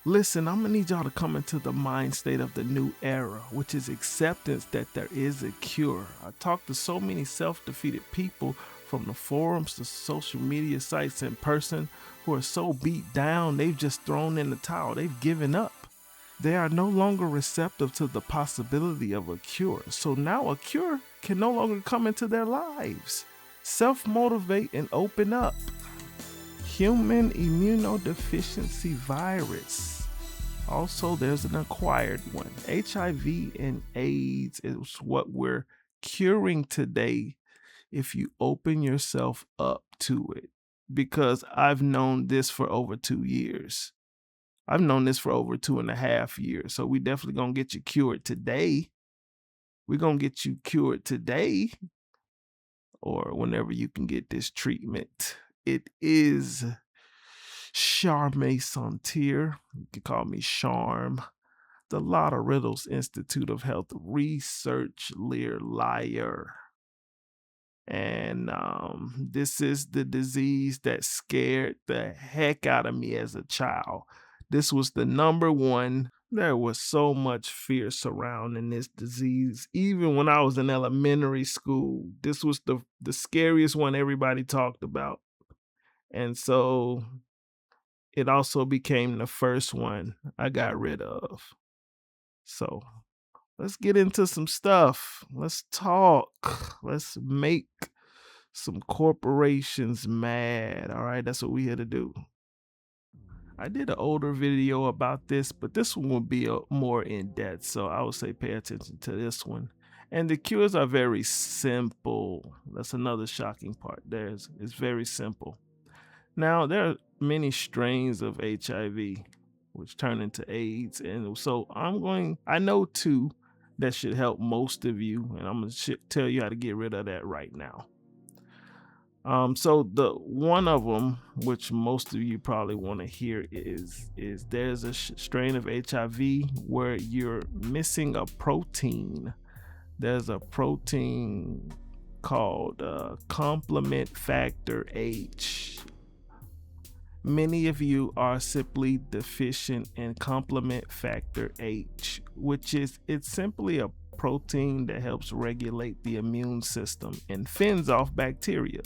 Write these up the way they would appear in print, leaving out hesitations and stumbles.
Listen, I'm gonna need y'all to come into the mind state of the new era, which is acceptance that there is a cure. I talked to so many self-defeated people from the forums to social media sites in person who are so beat down they've just thrown in the towel. They've given up. They are no longer receptive to the possibility of a cure. So now a cure can no longer come into their lives. Self-motivate and open up. Human immunodeficiency virus. Also, there's an acquired one. HIV and AIDS is what we're curing today if you open yourself up to it. Because I've known this for over 2 years. I've known this for over 2.5 years. So we definitely gonna get you cured today. We're gonna get you cured today or whenever you can get this treatment. It is Charme Santir. You can call me Charm. The Lottoriddles Institute of Health Research Liar. And this is the disease that scared the heck out of me as a child. This was the number one. There was so much fear surrounding this disease. Even when I was in elementary school, this was the scariest one everybody talked about. And so it also became the first one I got rid of. So let's get into some stuff. Let's talk. Let's make some corporations mad. All right, that's what we're here to do. I did an older video about this, but this one will be more in depth. So I would say pay attention to this one. And the cures are very simple. That's another shocking part. It's very simple. Now, there are many strains of HIV which turn into AIDS. And so I know two that should help most of you. And I'm going to tell you how to get rid of that right now. So the one of them, which most of you probably want to hear, is there's a strain of HIV where you're missing a protein. There's a protein called complement factor H. Many of you are simply deficient in complement factor H, which is it's simply a protein that helps regulate the immune system and fends off bacteria.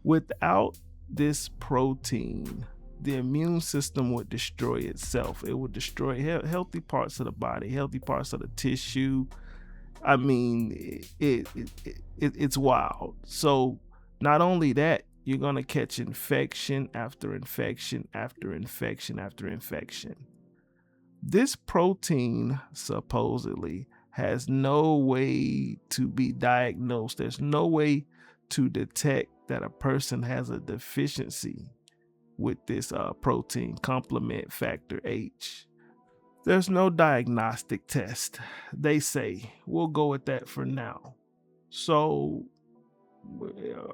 Without this protein, the immune system would destroy itself. It would destroy healthy parts of the body, healthy parts of the tissue. I mean, it's wild. So not only that, you're going to catch infection after infection after infection after infection. This protein supposedly has no way to be diagnosed. There's no way to detect that a person has a deficiency with this protein, complement factor H. There's no diagnostic test. They say we'll go with that for now. So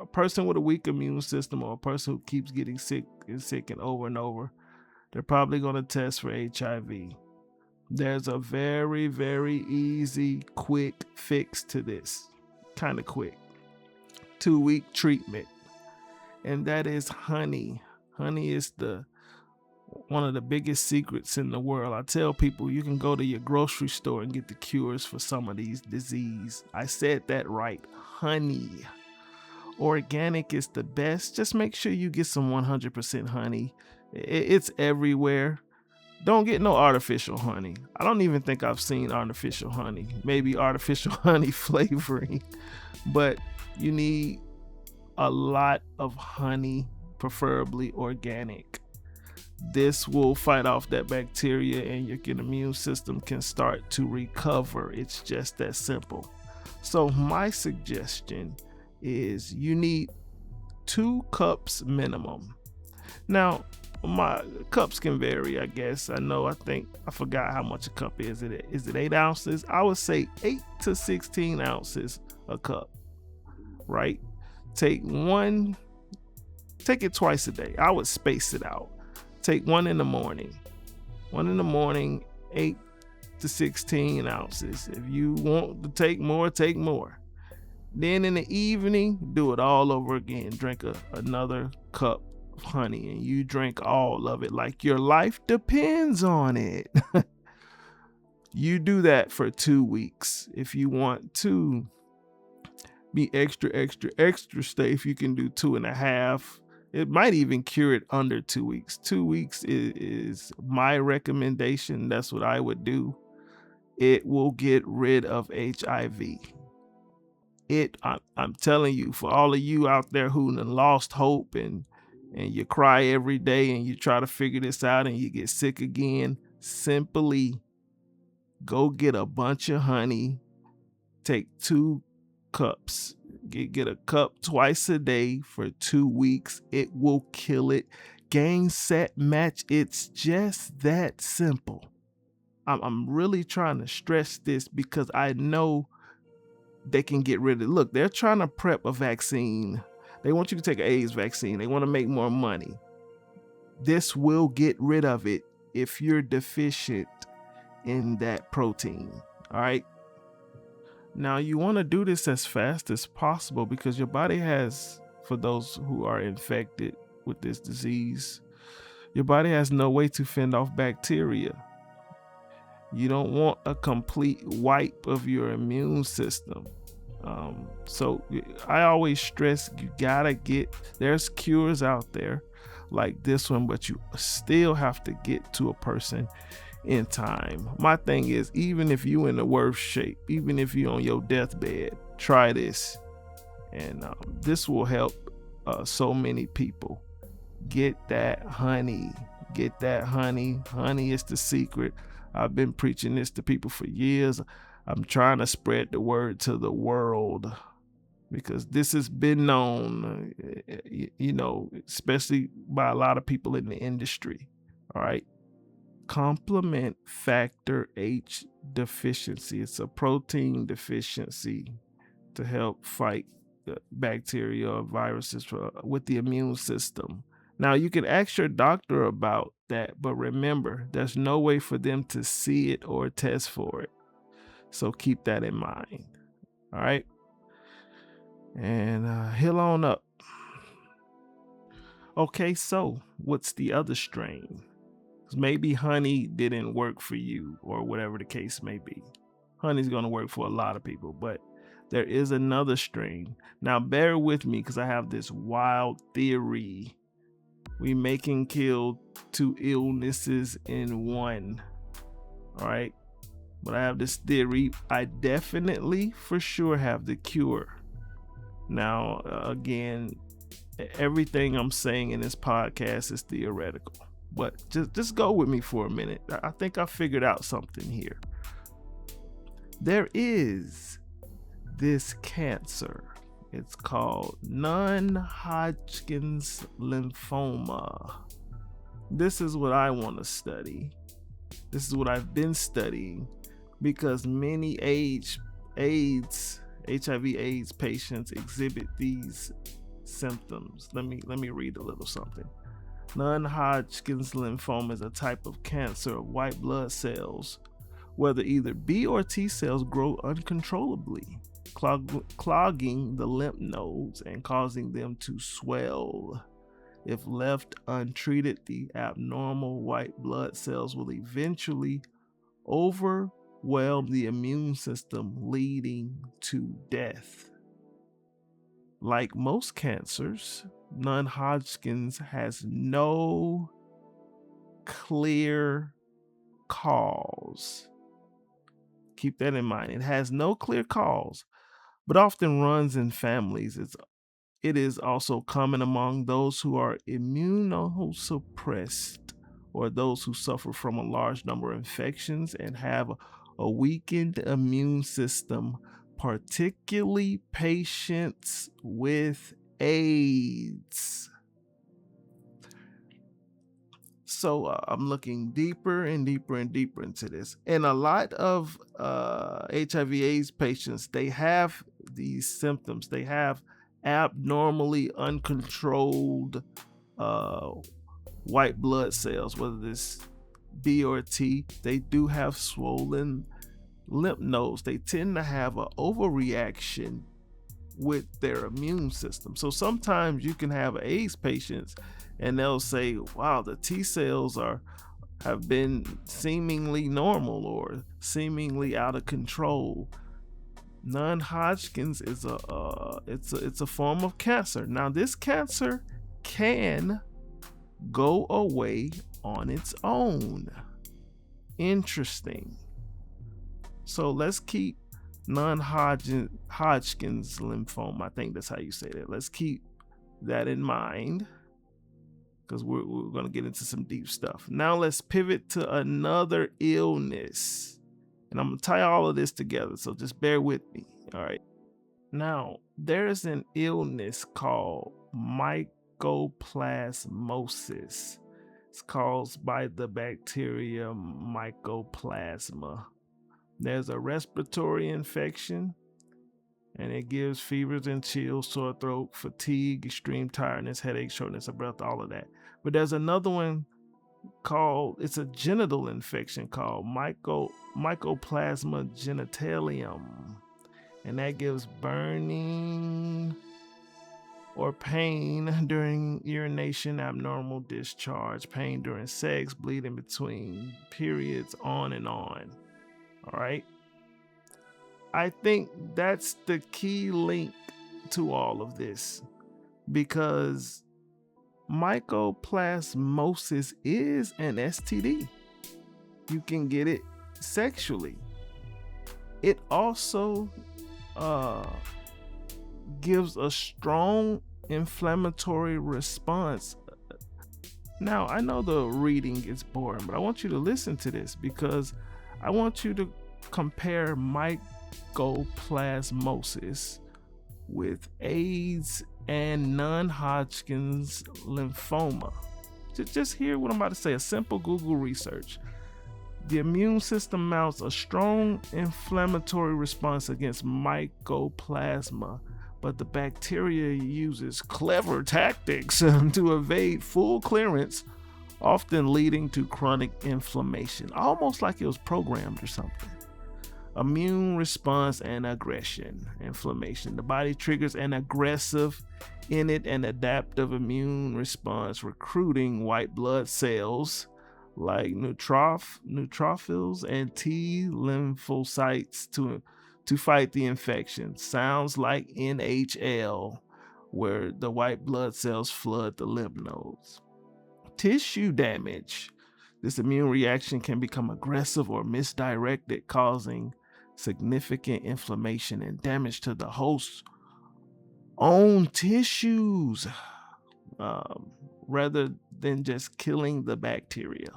a person with a weak immune system or a person who keeps getting sick and over, they're probably going to test for HIV. There's a very, very easy, quick fix to this. Kind of quick. 2-week treatment. And that is honey. Honey is one of the biggest secrets in the world. I tell people you can go to your grocery store and get the cures for some of these diseases. I said that right. Honey. Organic is the best. Just make sure you get some 100% honey. It's everywhere. Don't get no artificial honey. I don't even think I've seen artificial honey. Maybe artificial honey flavoring. But you need a lot of honey, preferably organic. This will fight off that bacteria and your immune system can start to recover. It's just that simple. So my suggestion is you need 2 cups minimum. Now, my cups can vary, I guess. I forgot how much a cup is. Is it 8 ounces? I would say 8 to 16 ounces a cup, right? Take it twice a day. I would space it out. Take one in the morning. 8 to 16 ounces. If you want to take more, take more. Then in the evening, do it all over again. Drink another cup of honey and you drink all of it like your life depends on it, you do that for 2 weeks. If you want to be extra safe, you can do 2.5. It might even cure it under 2 weeks. 2 weeks is my recommendation. That's what I would do. It will get rid of HIV. I'm telling you, for all of you out there who lost hope and you cry every day and you try to figure this out and you get sick again, simply go get a bunch of honey, take 2 cups, get a cup twice a day for 2 weeks. It will kill it. Gain, set, match. It's just that simple. I'm really trying to stress this because I know they can get rid of it. Look, they're trying to prep a vaccine. They want you to take an AIDS vaccine. They want to make more money. This will get rid of it if you're deficient in that protein. All right. Now, you want to do this as fast as possible because your body has, for those who are infected with this disease, your body has no way to fend off bacteria. You don't want a complete wipe of your immune system. So I always stress you gotta there's cures out there like this one, but you still have to get to a person in time. My thing is, even if you in the worst shape, even if you're on your deathbed, try this. And this will help so many people. Get that honey. Get that honey. Honey is the secret. I've been preaching this to people for years. I'm trying to spread the word to the world because this has been known, especially by a lot of people in the industry. All right. Complement factor H deficiency. It's a protein deficiency to help fight bacteria or viruses with the immune system. Now, you can ask your doctor about that, but remember, there's no way for them to see it or test for it. So keep that in mind. All right. And heal on up. Okay, so what's the other strain? Maybe honey didn't work for you or whatever the case may be. Honey's going to work for a lot of people, but there is another strain. Now, bear with me because I have this wild theory. We can kill 2 illnesses in one. All right. But I have this theory. I definitely for sure have the cure. Now, again, everything I'm saying in this podcast is theoretical. But just go with me for a minute. I think I figured out something here. There is this cancer. It's called Non-Hodgkin's lymphoma. This is what I want to study. This is what I've been studying because many HIV/AIDS patients exhibit these symptoms. Let me read a little something. Non-Hodgkin's lymphoma is a type of cancer of white blood cells, whether either B or T cells grow uncontrollably, clogging the lymph nodes and causing them to swell. If left untreated, the abnormal white blood cells will eventually overwhelm the immune system, leading to death. Like most cancers, non-Hodgkin's has no clear cause. Keep that in mind. It has no clear cause, but often runs in families. It is also common among those who are immunosuppressed or those who suffer from a large number of infections and have a weakened immune system, particularly patients with AIDS. So I'm looking deeper and deeper and deeper into this. And a lot of HIV/AIDS patients, they have these symptoms. They have abnormally uncontrolled white blood cells, whether this B or T. They do have swollen lymph nodes. They tend to have an overreaction with their immune system. So sometimes you can have AIDS patients and they'll say, wow, the T cells have been seemingly normal or seemingly out of control. Non-Hodgkin's is it's a form of cancer. Now this cancer can go away on its own. Interesting. So let's keep non-Hodgkin's lymphoma, I think that's how you say that. Let's keep that in mind, because we're going to get into some deep stuff. Now let's pivot to another illness. And I'm going to tie all of this together, so just bear with me. All right. Now, there's an illness called Mycoplasmosis. It's caused by the bacteria Mycoplasma. There's a respiratory infection, and it gives fevers and chills, sore throat, fatigue, extreme tiredness, headache, shortness of breath, all of that. But there's another one called, it's a genital infection called Mycoplasma genitalium, and that gives burning or pain during urination, abnormal discharge, pain during sex, bleeding between periods, on and on. All right. I think that's the key link to all of this, because mycoplasmosis is an STD. You can get it sexually. It also gives a strong inflammatory response. Now, I know the reading is boring, but I want you to listen to this, because I want you to compare mycoplasmosis with AIDS and non-Hodgkin's lymphoma. Just hear what I'm about to say. A simple Google research. The immune system mounts a strong inflammatory response against mycoplasma, but the bacteria uses clever tactics to evade full clearance, often leading to chronic inflammation, almost like it was programmed or something. Immune response and aggression. Inflammation. The body triggers an aggressive, innate, and adaptive immune response, recruiting white blood cells like neutrophils and T lymphocytes to fight the infection. Sounds like NHL, where the white blood cells flood the lymph nodes. Tissue damage. This immune reaction can become aggressive or misdirected, causing significant inflammation and damage to the host's own tissues, rather than just killing the bacteria.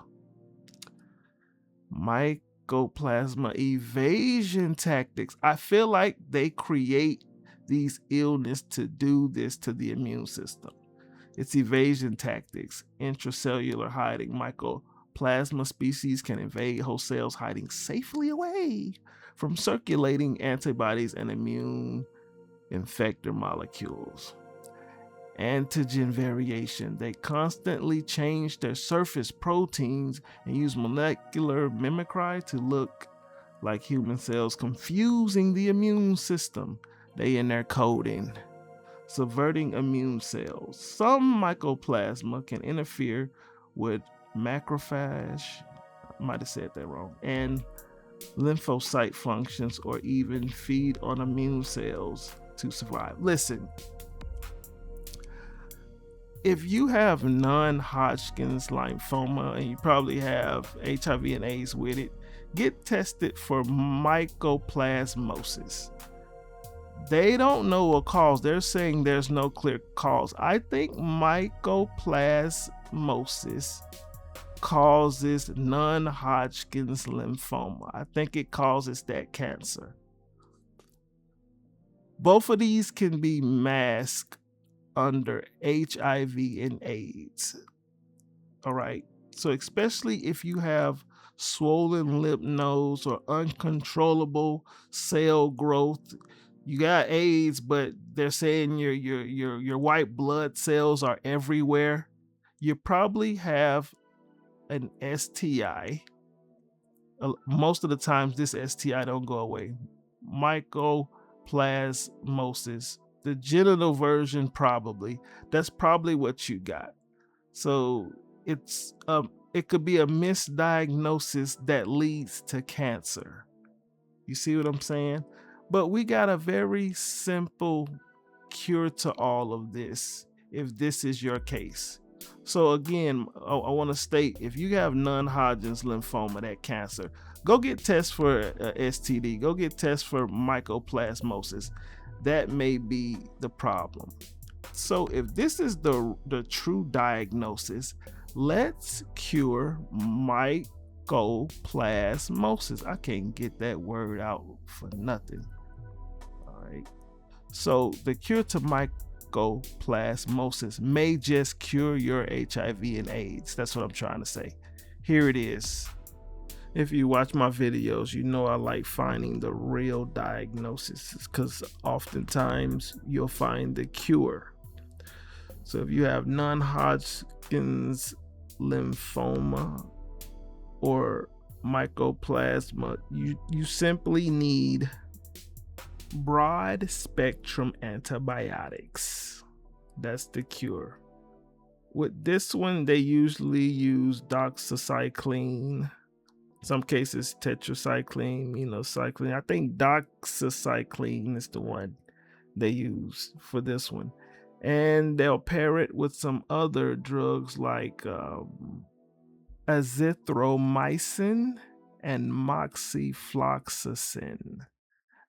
Mycoplasma evasion tactics. I feel like they create these illnesses to do this to the immune system. It's evasion tactics. Intracellular hiding. Mycoplasma species can invade host cells, hiding safely away from circulating antibodies and immune effector molecules. Antigen variation. They constantly change their surface proteins and use molecular mimicry to look like human cells, confusing the immune system. They in their coding. Subverting immune cells. Some mycoplasma can interfere with macrophage, I might have said that wrong, and lymphocyte functions, or even feed on immune cells to survive. Listen, if you have non-Hodgkin's lymphoma and you probably have HIV and AIDS with it, get tested for mycoplasmosis. They don't know a cause. They're saying there's no clear cause. I think mycoplasmosis causes non-Hodgkin's lymphoma. I think it causes that cancer. Both of these can be masked under HIV and AIDS. All right. So especially if you have swollen lymph nodes or uncontrollable cell growth, you got AIDS, but they're saying your white blood cells are everywhere. You probably have an STI. Most of the times this STI don't go away. Mycoplasmosis. The genital version, probably. That's probably what you got. So it could be a misdiagnosis that leads to cancer. You see what I'm saying? But we got a very simple cure to all of this if this is your case. So again, I want to state, if you have non-Hodgkin's lymphoma, that cancer, go get tests for STD, go get tests for mycoplasmosis. That may be the problem. So if this is the true diagnosis, let's cure mycoplasmosis. I can't get that word out for nothing. All right. So the cure to mycoplasmosis may just cure your HIV and AIDS. That's what I'm trying to say. Here it is. If you watch my videos, you know I like finding the real diagnosis, because oftentimes you'll find the cure. So if you have non-Hodgkin's lymphoma or mycoplasma, you simply need broad spectrum antibiotics. That's the cure. With this one, they usually use doxycycline, some cases tetracycline, cycline. I think doxycycline is the one they use for this one. And they'll pair it with some other drugs like azithromycin and moxifloxacin.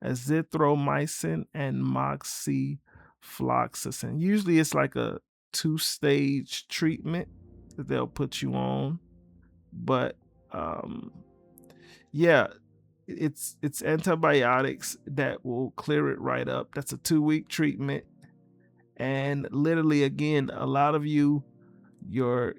Azithromycin and moxifloxacin. Usually it's like a 2-stage treatment that they'll put you on. But yeah, it's antibiotics that will clear it right up. That's a 2-week treatment. And literally, again, a lot of you, your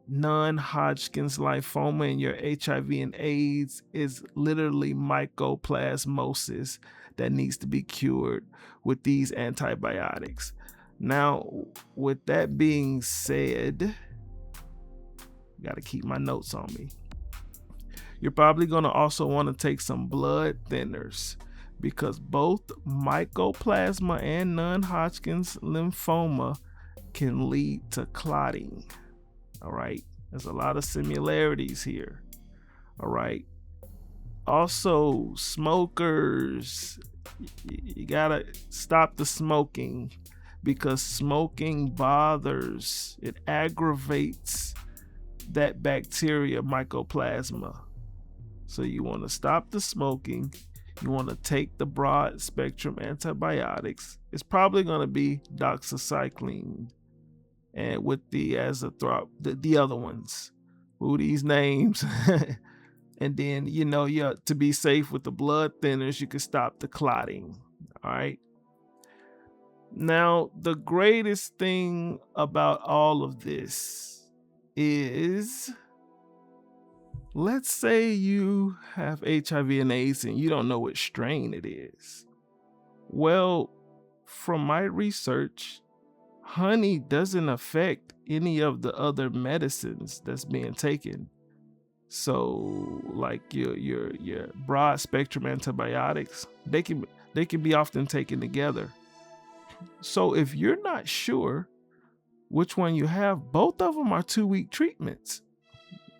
non-Hodgkin's lymphoma and your HIV and AIDS is literally mycoplasmosis that needs to be cured with these antibiotics. Now, with that being said, got to keep my notes on me. You're probably going to also want to take some blood thinners, because both mycoplasma and non-Hodgkin's lymphoma can lead to clotting. All right. There's a lot of similarities here. All right. Also, smokers, you got to stop the smoking, because smoking bothers, it aggravates that bacteria, mycoplasma. So you want to stop the smoking. You want to take the broad spectrum antibiotics. It's probably going to be doxycycline, and with the azithromycin, the other ones. Ooh, these names. And then, to be safe with the blood thinners, you can stop the clotting. All right. Now, the greatest thing about all of this is, let's say you have HIV and AIDS and you don't know what strain it is. Well, from my research, honey doesn't affect any of the other medicines that's being taken. So, like your broad spectrum antibiotics, they can be often taken together. So if you're not sure which one you have, both of them are 2-week treatments.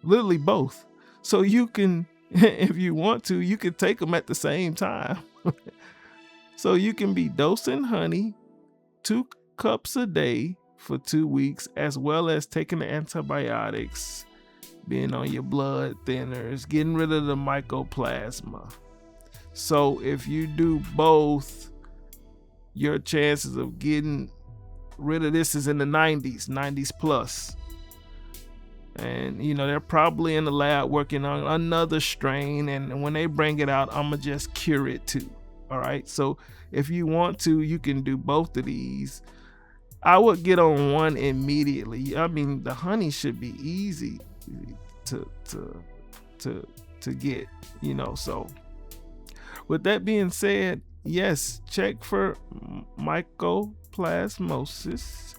Literally both. So you can, if you want to, you can take them at the same time. So you can be dosing honey 2 cups a day for 2 weeks, as well as taking the antibiotics, being on your blood thinners, getting rid of the mycoplasma. So if you do both, your chances of getting rid of this is in the 90s plus. And they're probably in the lab working on another strain, and when they bring it out, I'm gonna just cure it too. All right, so if you want to, you can do both of these. I would get on one immediately. I mean, the honey should be easy to get, so with that being said, yes, check for mycoplasmosis.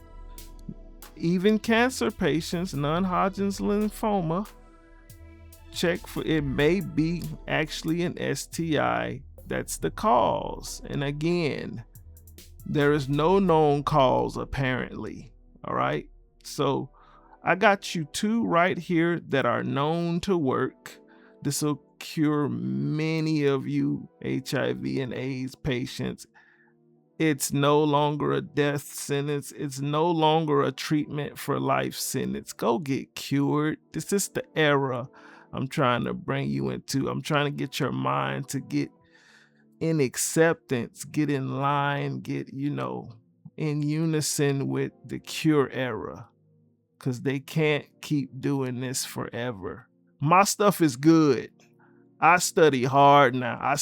Even cancer patients, non-Hodgkin's lymphoma, check for it. May be actually an STI that's the cause. And again, there is no known cause apparently. All right. So I got you two right here that are known to work. This will cure many of you HIV and AIDS patients. It's no longer a death sentence. It's no longer a treatment for life sentence. Go get cured. This is the era I'm trying to bring you into. I'm trying to get your mind to get in acceptance, get in line, get, in unison with the cure era. Because they can't keep doing this forever. My stuff is good. I study hard now. I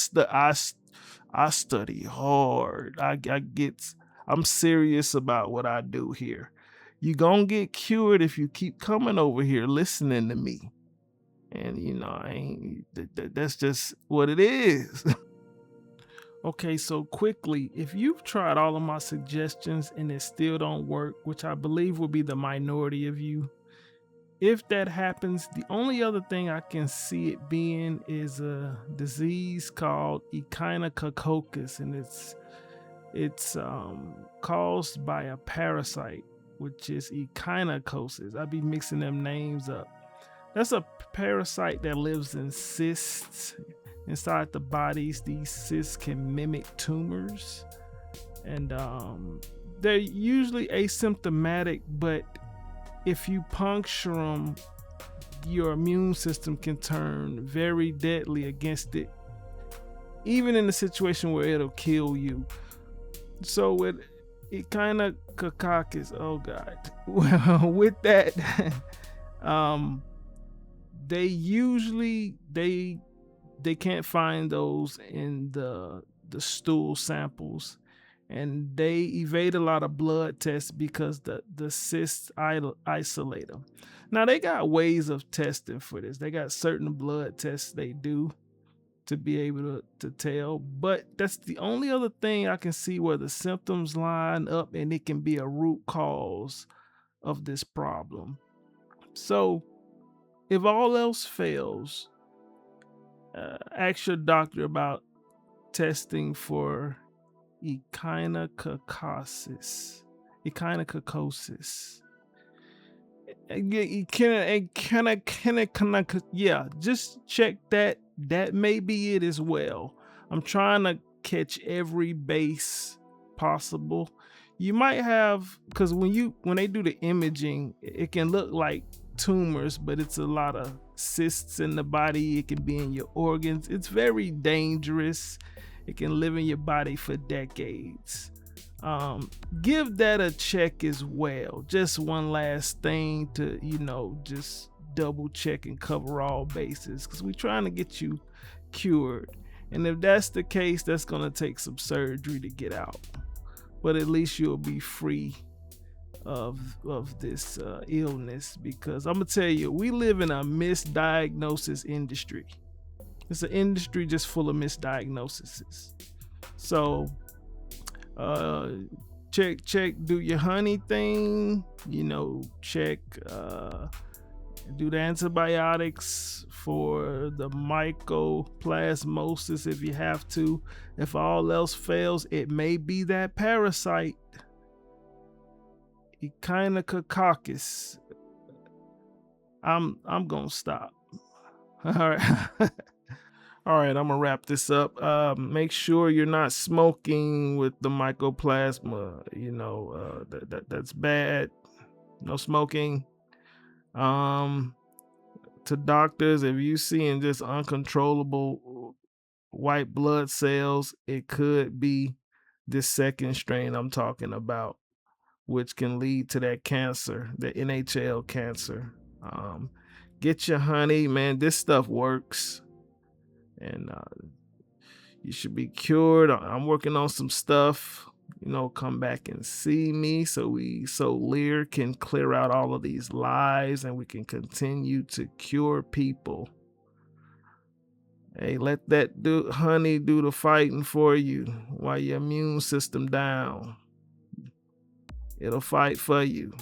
study hard. I'm serious about what I do here. You gonna get cured if you keep coming over here listening to me. And that's just what it is. Okay, so quickly, if you've tried all of my suggestions and it still don't work, which I believe will be the minority of you, if that happens, the only other thing I can see it being is a disease called Echinococcosis, and it's caused by a parasite, which is echinocosis. I be mixing them names up. That's a parasite that lives in cysts inside the bodies. These cysts can mimic tumors, and they're usually asymptomatic, but if you puncture them, your immune system can turn very deadly against it, even in a situation where it'll kill you. So with Echinococcosis, oh God, well, with that, they usually they can't find those in the stool samples, and they evade a lot of blood tests because the cysts isolate them. Now they got ways of testing for this. They got certain blood tests they do to be able to tell, but that's the only other thing I can see where the symptoms line up and it can be a root cause of this problem. So if all else fails, ask your doctor about testing for echinococcosis. Yeah, just check that. That may be it as well. I'm trying to catch every base possible. You might have, because when they do the imaging, it can look like tumors, but it's a lot of cysts in the body. It can be in your organs. It's very dangerous. It can live in your body for decades. Give that a check as well. Just one last thing to, just double check and cover all bases, because we're trying to get you cured. And if that's the case, that's going to take some surgery to get out. But at least you'll be free of this illness, because I'm gonna tell you, we live in a misdiagnosis industry. It's an industry just full of misdiagnoses. So check, do your honey thing, check, do the antibiotics for the mycoplasmosis if you have to. If all else fails, it may be that parasite, Echinococcosis. I'm gonna stop. All right. All right, I'm gonna wrap this up. Make sure you're not smoking with the mycoplasma. That's bad. No smoking. To doctors, if you seeing just uncontrollable white blood cells, it could be this second strain I'm talking about, which can lead to that cancer, the NHL cancer. Get your honey, man. This stuff works, and you should be cured. I'm working on some stuff. Come back and see me so Lear can clear out all of these lies and we can continue to cure people. Hey, let that honey do the fighting for you while your immune system down. It'll fight for you.